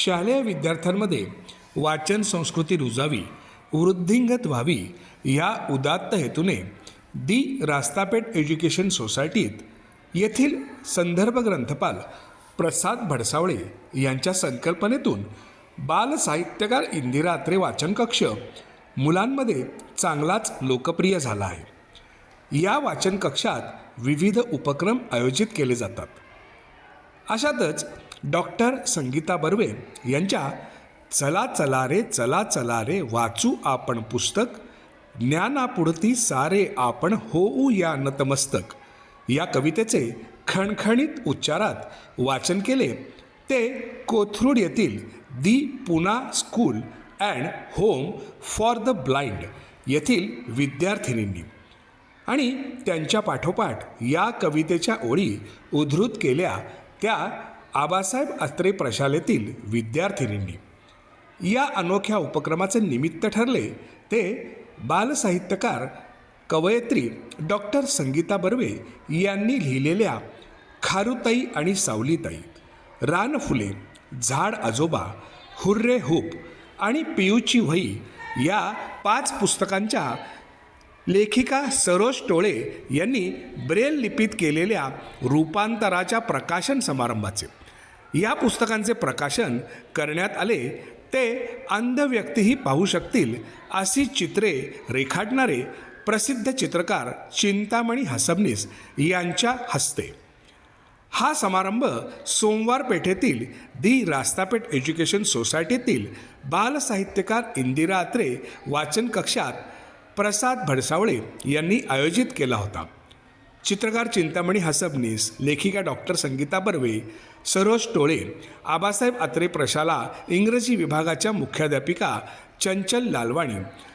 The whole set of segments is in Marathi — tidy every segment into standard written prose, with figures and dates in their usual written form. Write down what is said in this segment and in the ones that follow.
शालेय विद्यार्थ्यांमध्ये वाचन संस्कृती रुजावी, वृद्धिंगत व्हावी या उदात्त हेतूने दी रास्तापेठ एज्युकेशन सोसायटीत येथील संदर्भ ग्रंथपाल प्रसाद भडसावळे यांच्या संकल्पनेतून बालसाहित्यकार इंदिरा अत्रे वाचन कक्ष मुलांमध्ये चांगलाच लोकप्रिय झाला आहे। या वाचन कक्षात विविध उपक्रम आयोजित केले जातात। अशातच डॉक्टर संगीता बर्वे यांच्या चला चला रे चला चला रे वाचू आपण पुस्तक, ज्ञानापुढती सारे आपण होऊ या नतमस्तक या कवितेचे खणखणीत उच्चारात वाचन केले ते कोथरूड येथील the Poona school and home for the blind येथील विद्यार्थिनींनी आणि त्यांच्या पाठोपाठ या कवितेच्या ओळी उद्धृत केल्या त्या आबासाहेब अत्रे प्रशालेतील विद्यार्थिनींनी। या अनोख्या उपक्रमाचे निमित्त ठरले ते बालसाहित्यकार कवयित्री डॉक्टर संगीता बर्वे यांनी लिहिलेल्या खारुताई आणि सावलीताई, रानफुले, झाड आजोबा, हुर्रे हुप आणि पियूची वही या 5 पुस्तकांच्या लेखिका सरोज टोळे यांनी ब्रेल लिपीत केलेल्या रूपांतराच्या प्रकाशन समारंभाचे। या पुस्तकांचे प्रकाशन करण्यात आले ते अंध व्यक्तीही पाहू शकतील अशी चित्रे रेखाटणारे प्रसिद्ध चित्रकार चिंतामणी हसबनीस यांच्या हस्ते। हा समारंभ सोमवार पेठेतील दी रास्तापेठ एज्युकेशन सोसायटीतील बालसाहित्यकार इंदिरा अत्रे वाचन कक्षात प्रसाद भडसावळे यांनी आयोजित केला होता। चित्रकार चिंतामणी हसबनीस, लेखिका डॉक्टर संगीता बर्वे, सरोज टोळे, आबासाहेब अत्रे प्रशाला इंग्रजी विभागाच्या मुख्याध्यापिका चंचल लालवाणी,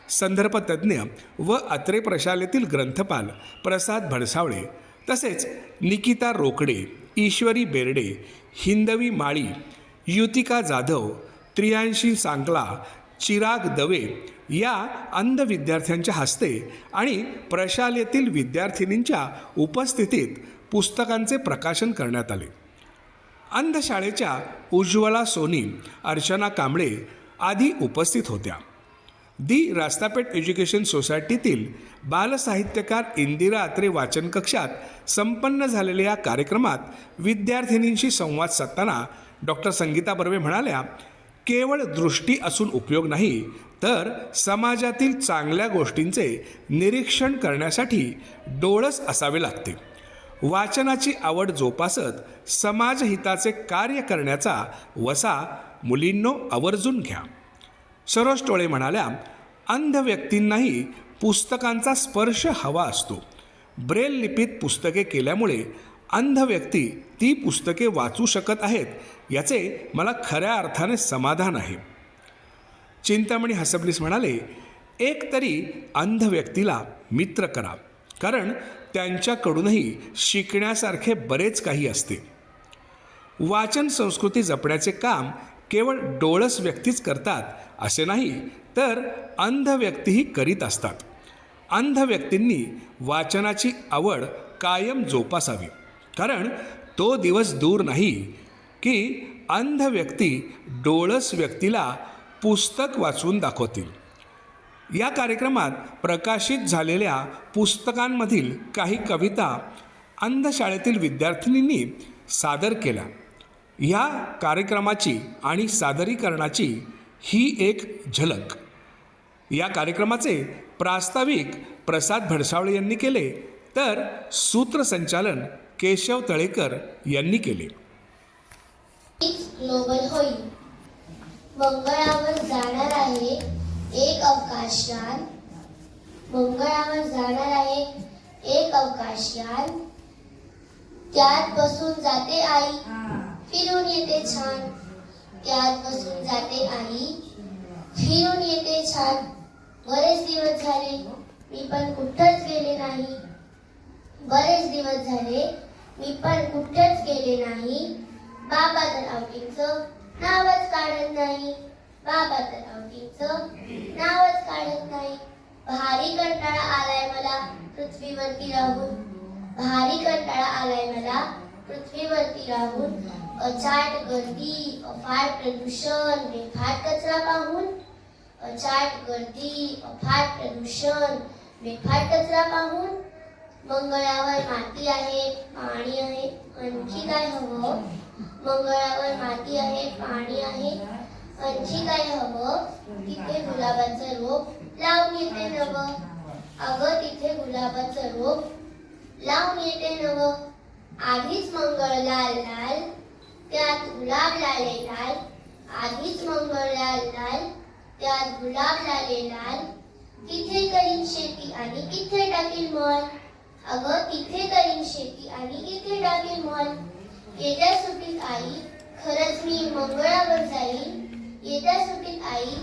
संदर्भ तज्ज्ञ व अत्रे प्रशालेतील ग्रंथपाल प्रसाद भडसावळे तसेच निकिता रोकडे, ईश्वरी बेर्डे, हिंदवी माळी, युतिका जाधव, त्रियांशी सांगला, चिराग दवे या अंध विद्यार्थ्यांच्या हस्ते आणि प्रशालेतील विद्यार्थिनींच्या उपस्थितीत पुस्तकांचे प्रकाशन करण्यात आले। अंधशाळेच्या उज्ज्वला सोनी, अर्चना कांबळे आदी उपस्थित होत्या। दी रास्तापेठ एज्युकेशन सोसायटीतील बालसाहित्यकार इंदिरा अत्रे वाचन कक्षात संपन्न झालेल्या या कार्यक्रमात विद्यार्थिनींशी संवाद साधताना डॉक्टर संगीता बर्वे म्हणाल्या, केवळ दृष्टी असून उपयोग नाही तर समाजातील चांगल्या गोष्टींचे निरीक्षण करण्यासाठी डोळस असावे लागते। वाचनाची आवड जोपासत समाजहिताचे कार्य करण्याचा वसा मुलींनो आवर्जून घ्या। सरोज टोळे म्हणाल्या, अंध व्यक्तींनाही पुस्तकांचा स्पर्श हवा असतो। ब्रेल लिपीत पुस्तके केल्यामुळे अंध व्यक्ती ती पुस्तके वाचू शकत आहेत याचे मला खऱ्या अर्थाने समाधान आहे। चिंतामणी हसबनीस म्हणाले, एक तरी अंध व्यक्तीला मित्र करा, कारण त्यांच्याकडूनही शिकण्यासारखे बरेच काही असते। वाचन संस्कृती जपण्याचे काम केवळ डोळस व्यक्तीच करतात असे नाही तर अंध व्यक्तीही करीत असतात। अंध व्यक्तींनी वाचनाची आवड कायम जोपासावी, कारण तो दिवस दूर नाही की अंध व्यक्ती डोळस व्यक्तीला पुस्तक वाचून दाखवतील। या कार्यक्रमात प्रकाशित झालेल्या पुस्तकांमधील काही कविता अंधशाळेतील विद्यार्थिनींनी सादर केल्या। या कार्यक्रमाची आणि सादरीकरणाची ही एक झलक। या कार्यक्रमाचे प्रास्ताविक प्रसाद भडसावळे यांनी केले तर सूत्रसंचालन केशव तळेकर यांनी केले। ग्लोबल होईल, मंगळावर जाणार आहे एक अवकाशयान, मंगळावर जाणार आहे एक अवकाशयान, त्यात बसून जाते आई, फिरून येते छान, त्यात बसून जाते आई, फिरून येते छान। बरेच दिवस झाले मी पण कुठंच गेले नाही, बरेच दिवस झाले मी पण कुठेच गेले नाही। बाबा तर आउटिंगचं नावच काढत नाही, बाबा तर आउटिंगचं नावच काढत नाही। भारी कंटाळा आलाय मला पृथ्वीवरती राहून, भारी कंटाळा आलाय मला पृथ्वीवरती राहून। अचाट गर्दी, अफाट प्रदूषण, बेफाट कचरा पाहून, अचाट गर्दी, अफाट प्रदूषण, बेफाट कचरा पाहून मंगळावर माती आहे, पाणी आहे, आणखी काय हवं? मंगळावर माती आहे, पाणी आहे, आणखी काय हवं? तिथे गुलाबाचं रोप लावून येते नवं. अगं तिथे गुलाबाचं रोप लावून येते नवं. आधीच मंगळ लाल लाल, त्यात गुलाब लाले लाल. आधीच मंगळ लाल लाल, त्यात गुलाब लाले लाल. तिथे करीन शेती आणि इथे टाकील मळ. अगं तिथे करीन शेती आणि इथे टाकील मळ. येत्या सुट्टीत आई खरंच मी मंगळावर जाईन. येत्या सुट्टीत आई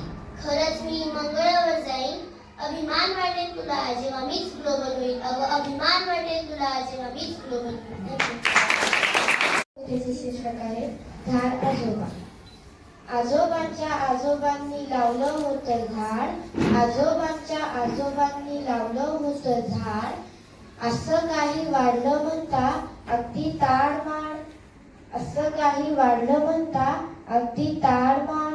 खरंच मी मंगळावर जाईन. अभिमान वाटेल तुला जेव्हा मीच ग्लोबल होईल. अगं अभिमान वाटेल तुला जेव्हा मीच ग्लोबल होईल. त्याचे शीर्षक आहे झाड आजोबा. आजोबांच्या आजोबांनी लावलं होतं झाड. आजोबांच्या आजोबांनी लावलं होतं झाड. असं काही वाढलं म्हणता अगदी ताडमाड. असं काही वाढलं म्हणता अगदी ताडमाड.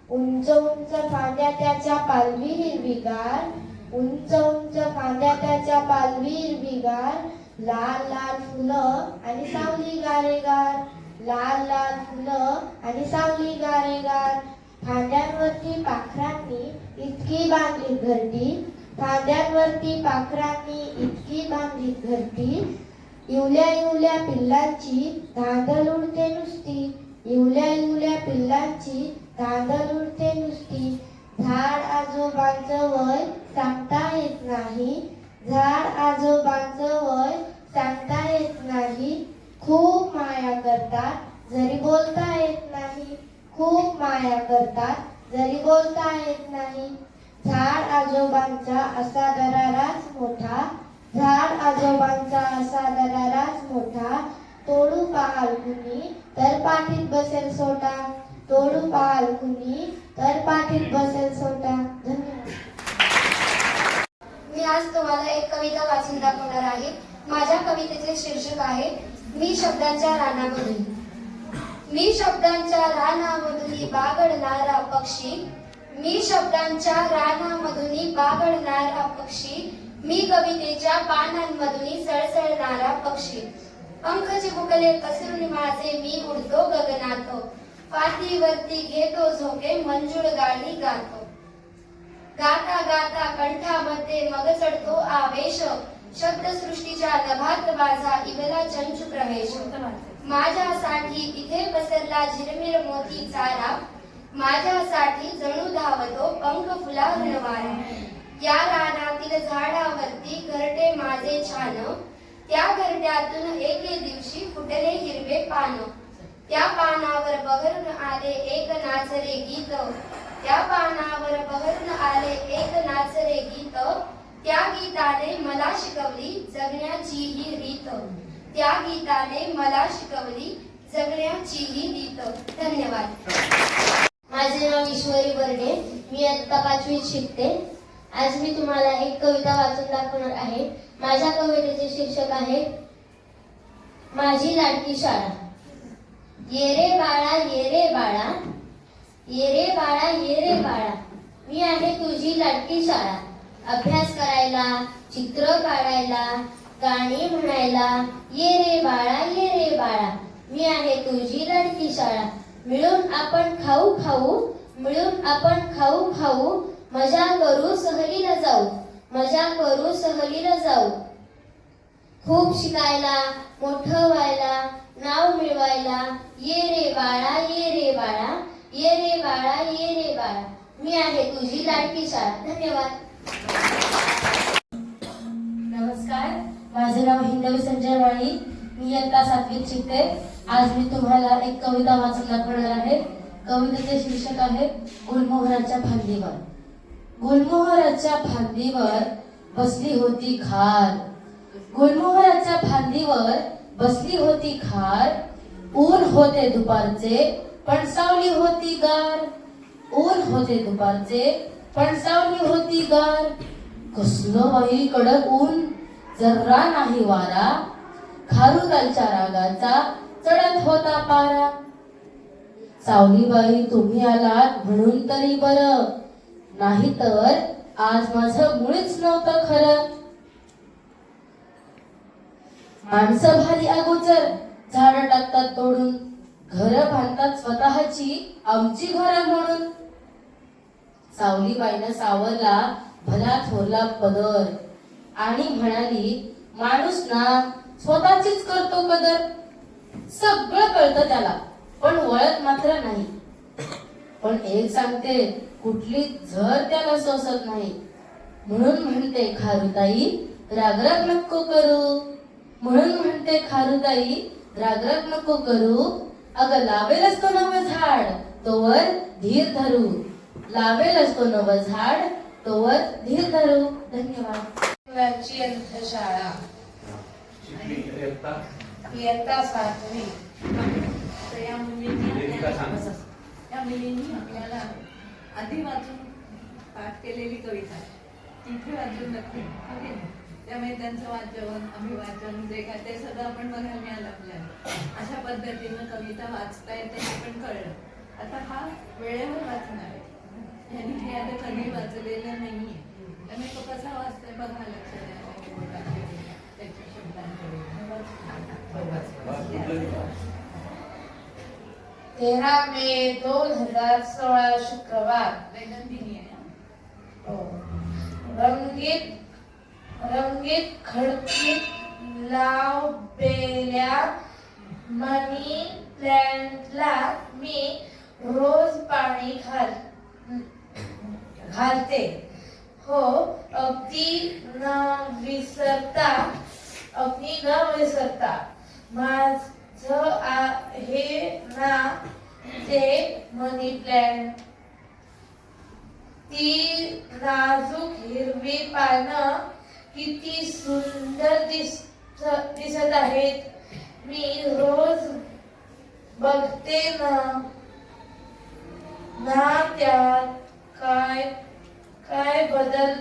उंच उंच फांद्या त्याच्या पालवी हिरवीगार. उंच उंच फांद्या त्याच्या पालवी हिरवीगार. लाल लाल फुलं आणि सावली गारेगार. लाल लाल फुलं आणि सावली गारेगार. फांद्यांवरती पाखरांनी इतकी बांधली घरटी. फांद्यांवरती पाखरांनी इतकी बांधली घरटी. इवल्या इवल्या पिल्लांची धांदल उडते नुसती. इवल्या इवल्या पिल्लांची धांदल उडते नुसती. झाड आजोबांचं वय सांगता येत नाही. झाड आजोबांचं वय सांगता येत नाही. खूप माया करतात जरी बोलता येत नाही. खूप माया करतात जरी बोलता येत नाही. झाड आजोबांचा असा दराराच मोठा. झाड आजोबांचा असा दराराच मोठा. तोडू पाहाल कुणी तर पाठीत बसेल सोटा. तोडू पाहाल कुणी तर पाठीत बसेल सोटा. धन्यवाद. मी आज तुम्हाला एक कविता वाचून दाखवणार आहे. माझ्या कवितेचे शीर्षक आहे मी शब्दांच्या रानामधून. मी शब्दांच्या रानामधून बागडणारा पक्षी. मी शब्दांच्या रानामधून बागडणारा पक्षी. मी कवितेच्या पानांमधून सळसळणारा पक्षी. पंख चिमुकले पसरून माझे मी उडतो गगनात. पातीवरती घेतो झोके मंजूळ गाणी गातो. गाता गाता कंठामध्ये मग चढतो आवेश. शब्दसृष्टीच्या नभात माझा इवला चंचू प्रवेश. माझ्यासाठी इथे पसरला झिरमिर मोती चारा. माझ्यासाठी जणू धावतो पंख फुलावरून वारा. या रानातील झाडावरती घरटे माझे छान. त्या घरट्यातून एके दिवशी फुटले हिरवे पान. त्या पानावर बहरून आले एक नाचरे गीत. त्या पानावर बहरून आले एक नाचरे गीत. त्या गीताने मला शिकवली जगण्याची ही रीत. त्या गीताने मला शिकवली जगण्याची ही रीत. धन्यवाद. माझे नाव ईश्वरी बर्डे. मी इयत्ता 5वीत शिकते. आज मी तुम्हाला एक कविता वाचून दाखवणार आहे. माझ्या कवितेचे शीर्षक आहे माझी लाडकी शाळा. ये रे बाळा ये रे बाळा. ये रे बाळा ये रे बाळा. मी आहे तुझी लाडकी शाळा. अभ्यास करायला, चित्र काढायला, गाणी म्हणायला. ये रे बाळा ये रे बाळा. मी आहे तुझी लाडकी शाळा. मिळून आपण खाऊ खाऊ. मिळून आपण खाऊ खाऊ. मजा करू सहलीला जाऊ. मजा करू सहलीला जाऊ. खूप शिकायला, मोठं व्हायला, नाव मिळवायला. ये रे बाळा ये रे बाळा. ये रे बाळा ये रे बाळा. मी आहे तुझी लाडकी शाळा. धन्यवाद. नमस्कार, माझे नाव हिंदवी संजय वाणी. मी इयत्ता 7वीत शिकते. आज मी तुम्हाला एक कविता वाचून दाखवणार आहे. कवितेचे शीर्षक आहे गुलमोहराच्या फांदीवर. गुलमोहराच्या फांदीवर बसली होती खार. गुलमोहराच्या फांदीवर बसली होती खार. ऊन होते दुपारचे पण सावली होती गार. ऊन होते दुपारचे पण सावली होती गार. कसलं बाई कडक ऊन, जर्रा नाही वारा. खारुतालच्या रागाचा चढत होता पारा. सावलीबाई तुम्ही आलात म्हणून तरी बरं, नाहीतर आज माझं मुळीच नव्हतं खरं. माणसं भारी अगोचर झाडं टाकतात तोडून, घरं बांधतात स्वतःची आमची घरं म्हणून. सावलीबाईनं सावरला भला थोरला पदर आणि म्हणाली, माणूस ना स्वतःचीच करतो कदर. सगळं कळतं त्याला, पण वळत मात्र नाही. पण एक सांगते, कुठली झर त्याला सोसत नाही. म्हणून म्हणते खारुताई, रागराग नको करू. म्हणून म्हणते खारुताई, रागराग नको करू. अगं लावेलच तो नवं झाड, तोवर धीर धरू. लावेलच तो नवं झाड, तोवर धीर धरू. धन्यवाद. मुलांची अंधशाळा इयत्ता 7वी. तर या मुलींनी आपल्याला आधी वाचून पाठ केलेली कविता तिथे वाचून नक्की त्यामुळे त्यांचं वाचन अभिवाचन जे काय ते सगळं आपण बघायला मिळालं आपल्याला. अशा पद्धतीनं कविता वाचता येते हे पण कळलं. आता हा वेळेवर वाचणार आहे, ह्यांनी हे आता कधी वाचलेलं नाहीये, त्यामुळे तो कसा वाचतोय बघा, लक्ष द्या त्याच्या शब्दांकडे. 13 मे 2016 शुक्रवार. दैनंदिनी आहे. रंगीत रंगीत खडकीत लावलेल्या मनी प्लॅन्टला मी रोज पाणी घालते. हो, अगदी न विसरता माझं आहे ना ते मनी प्लॅन्ट. ती नाजूक हिरवी पानं किती सुंदर दिसत आहेत. मी रोज बघते ना त्यात काय बदल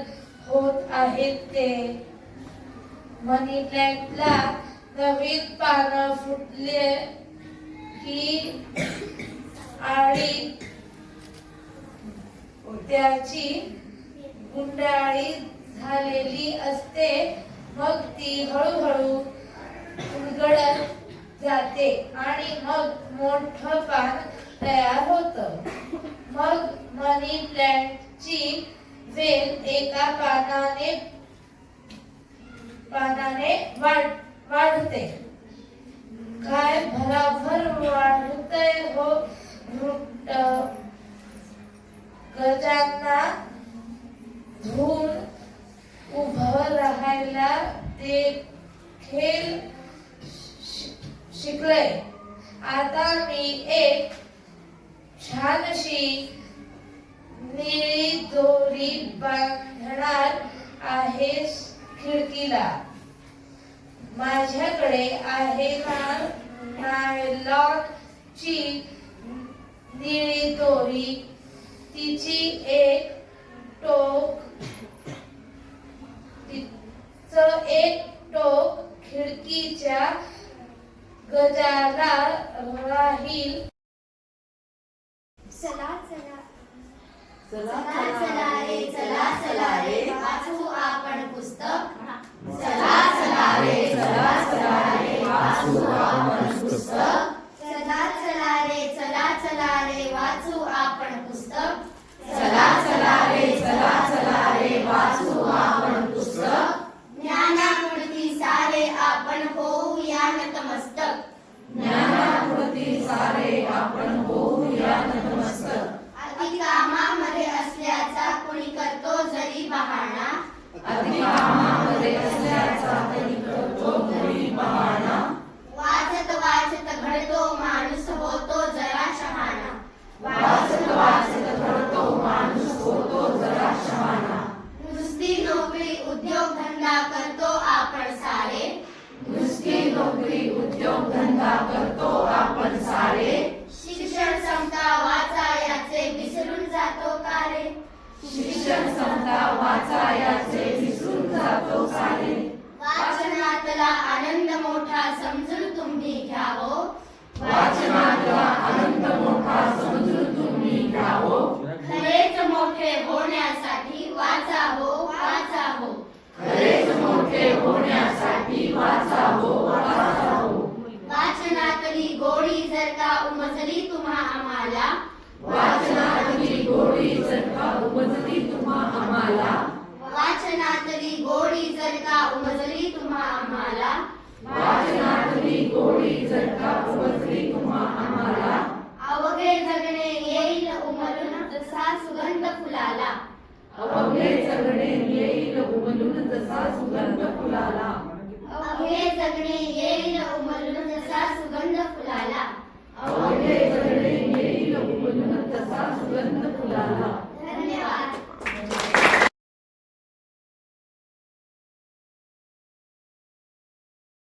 होत आहेत ते. मनी प्लॅन्टला नवीन पानं फुटले की आळी त्याची गुंडाळी झालेली असते. मग ती हळूहळू उलगडत जाते आणि मग मोठं पान तयार होतं. मग मनी प्लॅन्टची वेल एका पानाने वाढते. काय भराभर वाढतंय हो वृट्ट. गजांना धुवून उभं राहायला देखील शिकलंय. आता मी एक छानशी निळी दोरी बांधणार आहे खिडकीला. माझ्याकडे आहे नायलॉनची निळी दोरी. तिचं एक टोक खिडकीच्या गजाला राहील. चला रे वाचू आपण पुस्तक. चला रे वाचू आपण पुस्तक. चला रे वाचू आपण पुस्तक. वाचू आपण पुस्तक. ज्ञानापुरती सारे आपण होऊया नतमस्तक. अति कामामध्ये असल्याचा कोणी करतो जरी बहाणा. वाचत घडतो माणूस होतो जरा शहाणा. गोड